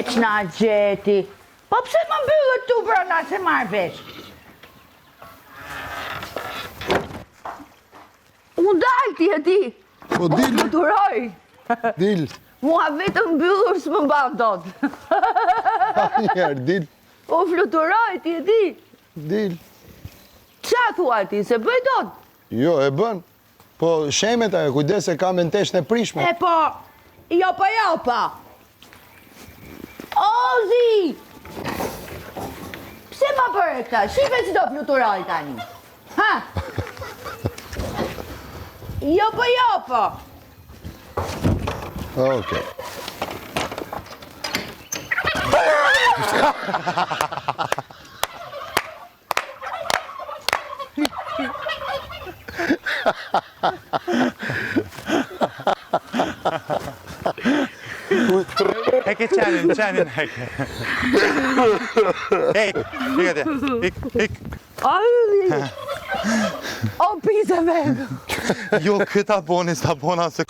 qna gjeti. Po pse më mbyllët tu brona se marrë vesh? Unë dalë ti e di. Po dil. Unë fluturoj. Dil. Mua vetëm mbyllur s'më mban dot. Njerë, dil. Po fluturoj ti e di. Dil. Qa thua ti, se bëj dot? Jo, e bën. Po shemet ajo, kujdes se ka me në tesh në prishme. E po, jopa. Ozi! Pse ma bërë këta? Shife si do fluturoj tani. Ha? Jopa. Okej. Heke qenin, heke. Hej, hik. O, pizë vetë. Jo, këta boni, s'ta bona se...